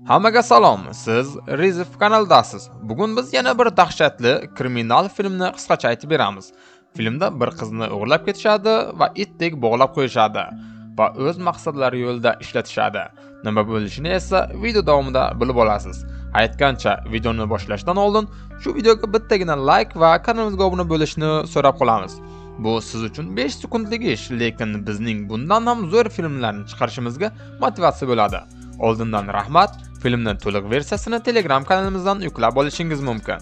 Hammaga salom. Siz Rizif kanalidasiz. Bugun biz yana bir dahshatli kriminal filmni qisqacha aytib beramiz. Filmda bir qizni o'g'irlab ketishadi va itdek bog'lab qo'yishadi va o'z maqsadlari yo'lida ishlatishadi. Nima bo'lishini esa video davomida bilib olasiz. Aytgancha, videoni boshlashdan oldin shu videoga bittagina like va kanalimizga obuna bo'lishni so'rab qolamiz. Bu siz uchun 5 sekundlik ish, lekin bizning bundan ham zo'r filmlarni chiqarishimizga motivatsiya bo'ladi. Oldindan rahmat. Filmning to'liq versiyasini Telegram kanalimizdan yuklab olishingiz mumkin.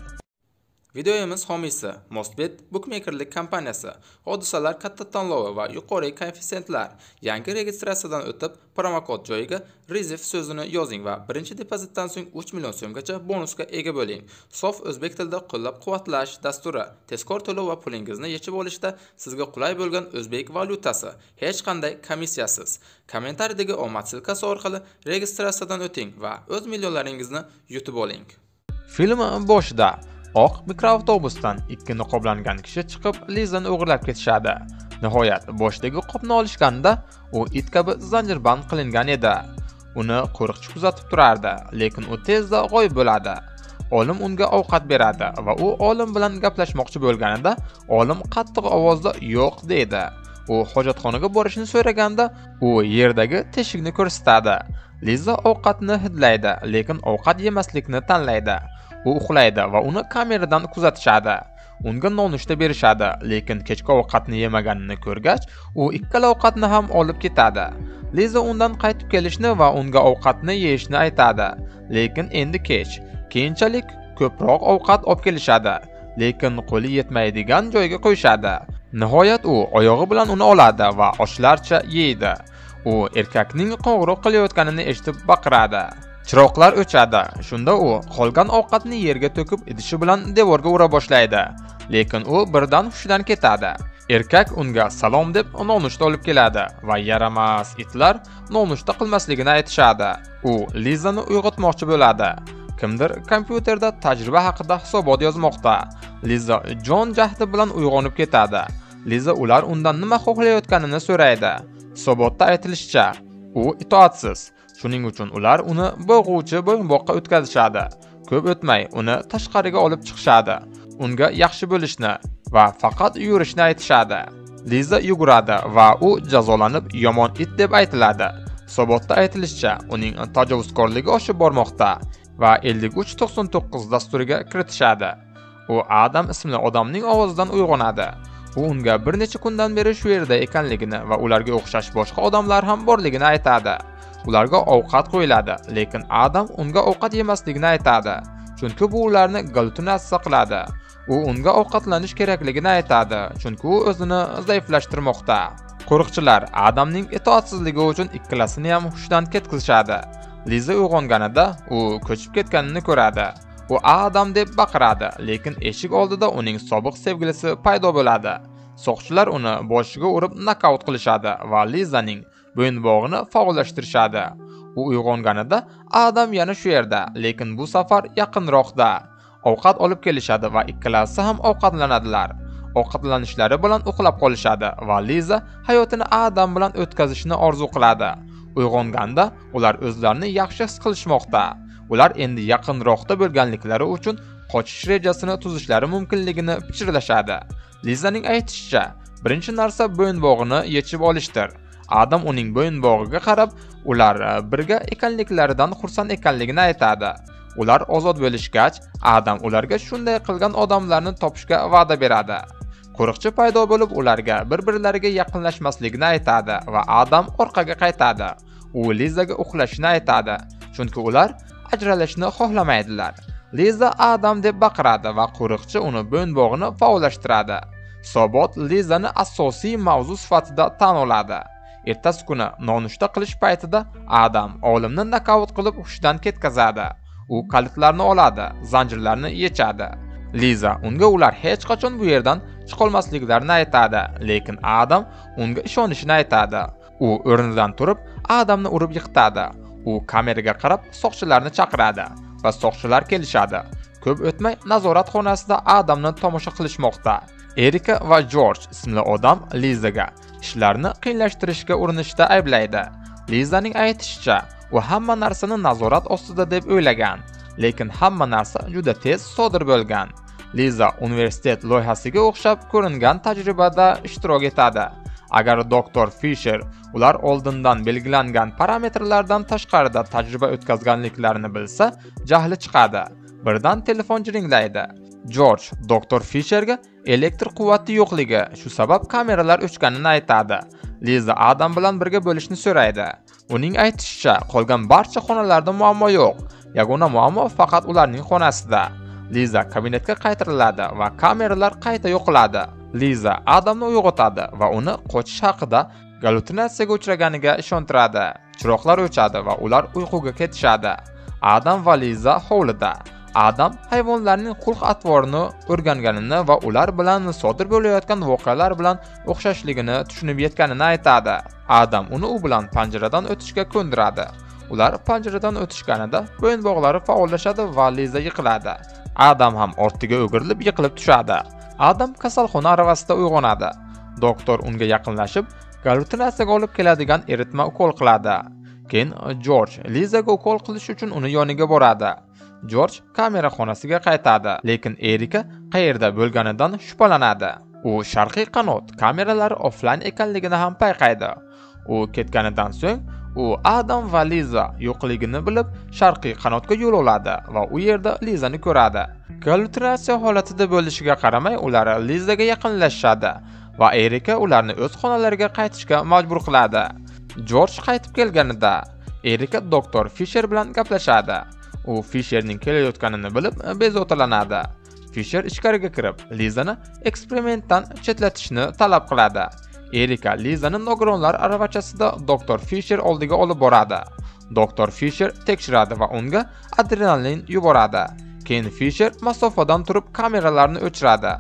Videomiz homiysi Mostbet Bookmakerlik kompaniyasi. Hodisalar katta tanlovi va yuqori koeffitsiyentlar. Yangi registratsiyadan o'tib, promokod joyiga Rizif so'zini yozing va birinchi depozitdan so'ng 3 million so'mgacha bonusga ega bo'ling. Sof o'zbek tilida qo'llab-quvvatlash dasturi. Tezkor to'lov va pulingizni yechib olishda sizga qulay bo'lgan o'zbek valyutasi. Hech qanday komissiyasiz. Kommentariyadagi omad silkasi orqali registratsiyadan o'ting va o'z millionlaringizni yutib oling. Film boshida oq mikroavtobusdan ikki niqoblangan kishi chiqib, Lizani o'g'irlab ketishadi. Nihoyat, boshdagi qopni olishganda u it kabi zanjirband qilingan edi. Uni qo'riqchi kuzatib turardi, lekin u tezda g'oyib bo'ladi. Olim unga ovqat beradi va u olim bilan gaplashmoqchi bo'lganida, olim qattiq ovozda yo'q deydi. U hojatxonaga borishni so'raganda, u yerdagi teshikni ko'rsatadi. Liza ovqatni hidlaydi, lekin ovqat yemaslikni tanlaydi. U uxlaydi va uni kameradan kuzatishadi. Unga nonushta berishadi, lekin kechki ovqatni yemaganini ko'rgach, u ikkala ovqatni ham olib ketadi. Liza undan qaytib kelishni va unga ovqatni yeyishni aytadi, lekin endi kech. Keyinchalik ko'proq ovqat olib kelishadi, lekin qo'li yetmaydigan joyga qo'yishadi. Nihoyat u oyog'i bilan uni oladi va ochlarcha yeydi. U erkakning qo'ng'iroq qilayotganini eshitib baqiradi. Chiroqlar o'chadi. Shunda u qolgan ovqatni yerga to'kib idishi bilan devorga ura boshlaydi, lekin u birdan hushidan ketadi. Erkak unga salom deb nonushta olib keladi va yaramas itlar nonushta qilmasligini aytishadi. U Lizani uyg'otmoqchi bo'ladi. Kimdir kompyuterda tajriba haqida hisobot yozmoqda. Liza jon jahdi bilan uyg'onib ketadi. Liza ular undan nima xohlayotganini so'raydi. Hisobotda aytilishicha, u itoatsiz. Shuning uchun ular uni bo'g'uvchi bo'yinboqqa o'tkazishadi. Ko'p o'tmay uni tashqariga olib chiqishadi. Unga yaxshi bo'lishni va faqat yurishni aytishadi. Liza yuguradi va u jazolanib yomon it deb aytiladi. Hisobotda aytilishicha, uning tajovuzkorligi oshib bormoqda va 5399 dasturiga kiritishadi. U Adam ismli odamning ovozidan uyg'onadi. U unga bir necha kundan beri shu yerda ekanligini va ularga o'xshash boshqa odamlar ham borligini aytadi. Ularga ovqat qo'yiladi, lekin Adam unga ovqat yemasligini aytadi, chunki bu ularni gallyutsinatsiya qiladi. U unga ovqatlanish kerakligini aytadi, chunki u o'zini zaiflashtirmoqda. Qo'riqchilar Adamning itoatsizligi uchun ikkalasini ham hushdan ketkazishadi. Liza uyg'onganida u ko'chib ketganini ko'radi. U Adam deb baqiradi, lekin eshik oldida uning sobiq sevgilisi paydo bo'ladi. Soqchilar uni boshiga urib nokaut qilishadi va Lizaning bo'yinbog'ini faollashtirishadi. U uyg'onganida Adam yana shu yerda, lekin bu safar yaqinroqda. Ovqat olib kelishadi va ikkalasi ham ovqatlanadilar. Ovqatlanishlari bilan uxlab qolishadi va Liza hayotini Adam bilan o'tkazishni orzu qiladi. Uyg'onganda ular o'zlarini yaxshi his qilishmoqda. Ular endi yaqinroqda bo'lganliklari uchun qochish rejasini tuzishlari mumkinligini pichirlashadi. Lizaning aytishicha, birinchi narsa bo'yinbog'ini yechib olishdir. Adam uning bo'yinbog'iga qarab, ular birga ekanliklaridan xursand ekanligini aytadi. Ular ozod bo'lishgach, Adam ularga shunday qilgan odamlarni topishga va'da beradi. Qo'riqchi paydo bo'lib, ularga bir-birlariga yaqinlashmasligini aytadi va Adam orqaga qaytadi. U Lizaga uxlashni aytadi, chunki ular ajralishni xohlamaydilar. Liza Adam deb baqiradi va qo'riqchi uni bo'yinbog'ini faollashtiradi. Hisobot Lizani asosiy mavzu sifatida tan oladi. Ertasi kuni nonushta qilish paytida Adam olimni nokaut qilib hushdan ketkazadi. U kalitlarni oladi, zanjirlarni yechadi. Liza unga ular hech qachon bu yerdan chiqolmasliklarini aytadi, lekin Adam unga ishonishini aytadi. U o'rnidan turib, Adamni urib yiqitadi. U kameraga qarab soqchilarni chaqiradi va soqchilar kelishadi. Ko'p o'tmay nazorat xonasida Adamni tomosha qilishmoqda. Erika va George ismli odam Lizaga ishlarni qiyinlashtirishga urinishda ayblaydi. Lizaning aytishicha, U hamma narsani nazorat ostida deb o'ylagan, lekin hamma narsa juda tez sodir bo'lgan. Liza universitet loyihasiga o'xshab ko'ringan tajribada ishtirok etadi. Agar doktor Fisher ular oldindan belgilangan parametrlardan tashqarida tajriba o'tkazganliklarini bilsa, jahli chiqadi. Birdan telefon jiringlaydi. George doktor Fisherga elektr quvvati yo'qligi, shu sabab kameralar o'chganini aytadi. Liza Adam bilan birga bo'lishni so'raydi. Uning aytishicha, qolgan barcha xonalarda muammo yo'q. Yagona muammo faqat ularning xonasida. Liza kabinetga qaytariladi va kameralar qayta yo'qoladi. Liza Adamni uyg'otadi va uni qochish haqida gallyutsinatsiyaga uchraganiga ishontiradi. Chiroqlar o'chadi va ular uyquga ketishadi. Adam va Liza hovlida. Adam hayvonlarning xulq-atvorini o'rganganini va ular bilan sodir bo'layotgan voqealar bilan o'xshashligini tushunib yetganini aytadi. Adam uni u bilan panjaradan o'tishga ko'ndiradi. Ular panjaradan o'tishganida bo'yinbog'lari faollashadi va Liza yiqiladi. Adam ham ortiga o'girilib yiqilib tushadi. Adam kasalxona aravasida uyg'onadi. Doktor unga yaqinlashib, gallyutsinatsiyaga olib keladigan eritma ukol qiladi. Keyin George Lizaga ukol qilish uchun uni yoniga boradi. George kamera xonasiga qaytadi, lekin Erika qayerda bo'lganidan shubhalanadi. U sharqiy qanot kameralari offline ekanligini ham payqaydi. U ketganidan so'ng u Adam va Liza yo'qligini bilib sharqiy qanotga yo'l oladi va u yerda Lizani ko'radi. Gallyutsinatsiya holatida bo'lishiga qaramay, ular Lizaga yaqinlashadi va Erika ularni o'z xonalariga qaytishga majbur qiladi. George qaytib kelganida Erika doktor Fisher bilan gaplashadi. U Fisherning kelayotganini bilib bezovtalanadi. Fisher ichkariga kirib, Lizani eksperimentdan chetlatishni talab qiladi. Erika Lizani nogironlar aravachasida doktor Fisher oldiga olib boradi. Doktor Fisher tekshiradi va unga adrenalin yuboradi. Keyin Fisher masofadan turib kameralarni o'chiradi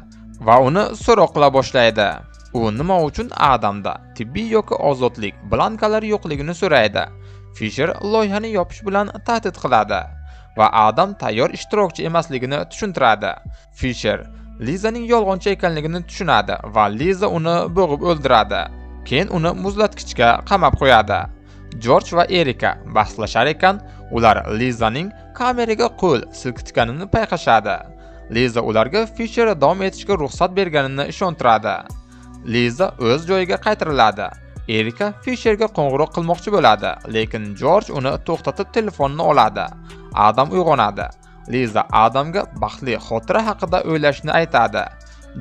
va uni so'roq qila boshlaydi. U nima uchun Adamda tibbiy yoki ozodlik blankalari yo'qligini so'raydi. Fisher loyihani yopish bilan tahdid qiladi va Adam tayyor ishtirokchi emasligini tushuntiradi. Fisher Lizaning yolg'onchi ekanligini tushunadi va Liza uni bo'g'ib o'ldiradi. Keyin uni muzlatgichga qamab qo'yadi. George va Erika bahslashar ekan, ular Lizaning kameraga qo'l silkitganini payqashadi. Liza ularga Fisher davom etishga ruxsat berganini ishontiradi. Liza o'z joyiga qaytariladi. Erika Fisherga qo'ng'iroq qilmoqchi bo'ladi, lekin George uni to'xtatib telefonni oladi. Adam uyg'onadi. Liza Adamga baxtli xotira haqida o'ylashni aytadi.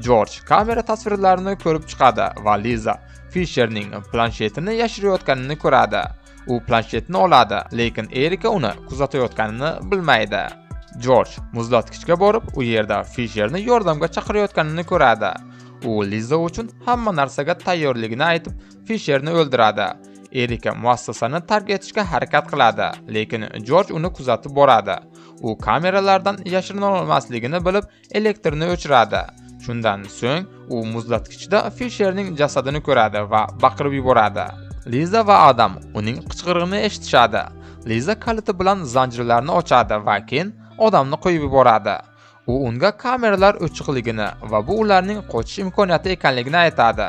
George kamera tasvirlarini ko'rib chiqadi va Liza Fisherning planshetini yashirayotganini ko'radi. U planshetni oladi, lekin Erika uni kuzatayotganini bilmaydi. George muzlatgichga borib, u yerda Fisherni yordamga chaqirayotganini ko'radi. U Liza uchun hamma narsaga tayyorligini aytib, Fisherni o'ldiradi. Erika muassasani tark etishga harakat qiladi, lekin George uni kuzatib boradi. U kameralardan yashirina olmasligini bilib, elektrni o'chiradi. Shundan so'ng u muzlatgichda Fisherning jasadini ko'radi va baqirib yuboradi. Liza va Adam uning qichqirig'ini eshitishadi. Liza kaliti bilan zanjirlarni ochadi va keyin odamni qo'yib yuboradi. U unga kameralar o'chiqligini va bu ularning qochish imkoniyati ekanligini aytadi.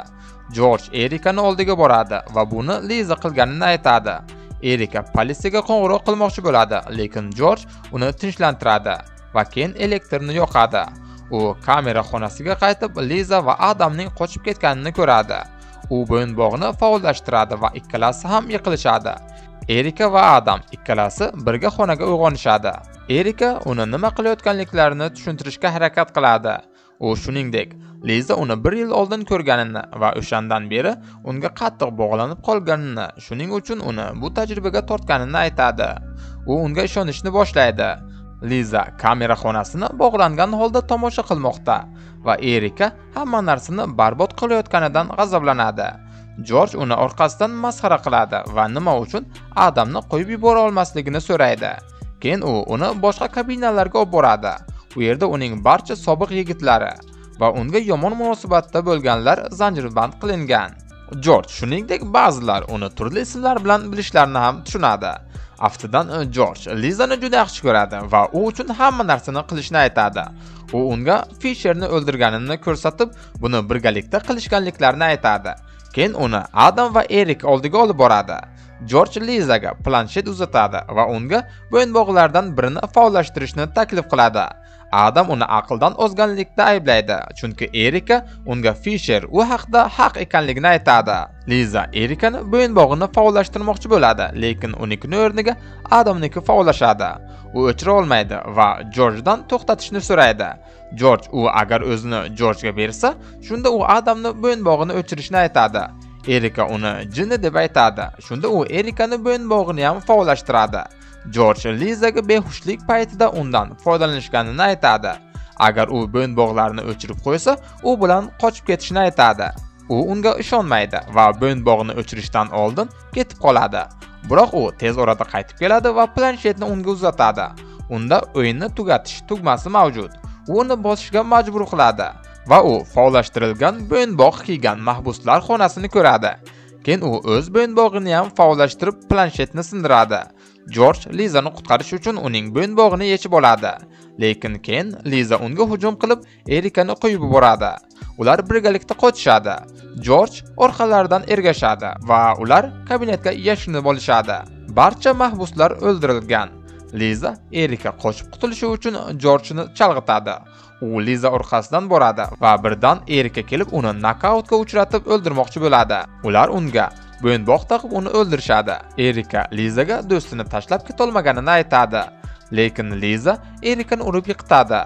George Erikani oldiga boradi va buni Liza qilganini aytadi. Erika politsiyaga qo'ng'iroq qilmoqchi bo'ladi, lekin George uni tinchlantiradi va keyin elektrni yoqadi. U kamera xonasiga qaytib, Liza va Adamning qochib ketganini ko'radi. U bo'yinbog'ni faollashtiradi va ikkalasi ham yiqilishadi. Erika va Adam ikkalasi birga xonaga uyg'onishadi. Erika uni nima qilayotganliklarini tushuntirishga harakat qiladi. U shuningdek, Liza uni 1 yil oldin ko'rganini va o'shandan beri unga qattiq bog'lanib qolganini, shuning uchun uni bu tajribaga tortganini aytadi. U unga ishonishni boshlaydi. Liza kamera xonasini bog'langan holda tomosha qilmoqda va Erika hamma narsani barbod qilayotganidan g'azablanadi. George uni orqasidan masxara qiladi va nima uchun Adamni qo'yib yubora olmasligini so'raydi. Keyin u uni boshqa kabinalarga olib boradi. U yerda uning barcha sobiq yigitlari va unga yomon munosabatda bo'lganlar zanjirband qilingan. George shuningdek ba'zilar uni turli ismlar bilan bilishlarini ham tushunadi. Aftidan George Lizani juda yaxshi ko'radi va u uchun hamma narsani qilishni aytadi. U unga Fisherni o'ldirganini ko'rsatib, buni birgalikda qilishganliklarini aytadi. Keyin uni Adam va Erik oldiga olib boradi. Jorj Lizaga planshet uzatadi va unga bo'yinbog'lardan birini faollashtirishni taklif qiladi. Adam uni aqldan ozganlikda ayblaydi, chunki Erika unga Fisher u haqda haq ekanligini aytadi. Liza Erikani bo'yinbog'ini faollashtirmoqchi bo'ladi, lekin uning o'rniga Adamniki faollashadi. U o'chira olmaydi va Jorjdan to'xtatishni so'raydi. Jorj agar o'zini Jorjga bersa, shunda u Adamni bo'yinbog'ini o'chirishni aytadi. Erika uni jinni deb aytadi. Shunda u Erikani bo'yinbog'ini ham faollashtiradi. Jorj Lizaga behushlik paytida undan foydalanishganini aytadi. Agar u bo'yinbog'larni o'chirib qo'ysa, u bilan qochib ketishni aytadi. U unga ishonmaydi va bo'yinbog'ni o'chirishdan oldin ketib qoladi. Biroq u tez orada qaytib keladi va planshetni unga uzatadi. Unda o'yinni tugatish tugmasi mavjud. U uni bosishga majbur qiladi va u faollashtirilgan bo'yinbog' kiygan mahbuslar xonasini ko'radi. Keyin u o'z bo'yinbog'ini ham faollashtirib planshetni sindiradi. Jorj Lizani qutqarish uchun uning bo'yinbog'ini yechib oladi. Lekin keyin Liza unga hujum qilib, Erikani qo'yib yuboradi. Ular birgalikda qochishadi. Jorj orqalaridan ergashadi va ular kabinetga yashirinib olishadi. Barcha mahbuslar o'ldirilgan. Liza Erika qochib qutulishi uchun Jorjni chalg'itadi. U Liza orqasidan boradi va birdan Erika kelib uni nokautga uchratib o'ldirmoqchi bo'ladi. Ular unga bo'yinbog' taqib uni o'ldirishadi. Erika Lizaga do'stini tashlab ketolmaganini aytadi. Lekin Liza Erikani urib yiqitadi.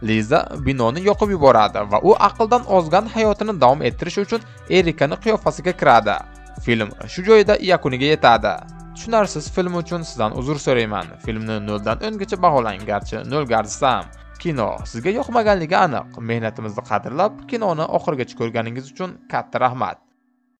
Liza binoni yoqib yuboradi va u aqldan ozgan hayotini davom ettirish uchun Erikani qiyofasiga kiradi. Film shu joyda yakuniga yetadi. Tushunarsiz film uchun sizdan uzr so'rayman. Filmni 0 dan 10 gacha baholang, garchi 0 ga arzisam. Kino sizga yoqmaganligi aniq. Mehnatimizni qadrlab, kinoni oxirigacha ko'rganingiz uchun katta rahmat.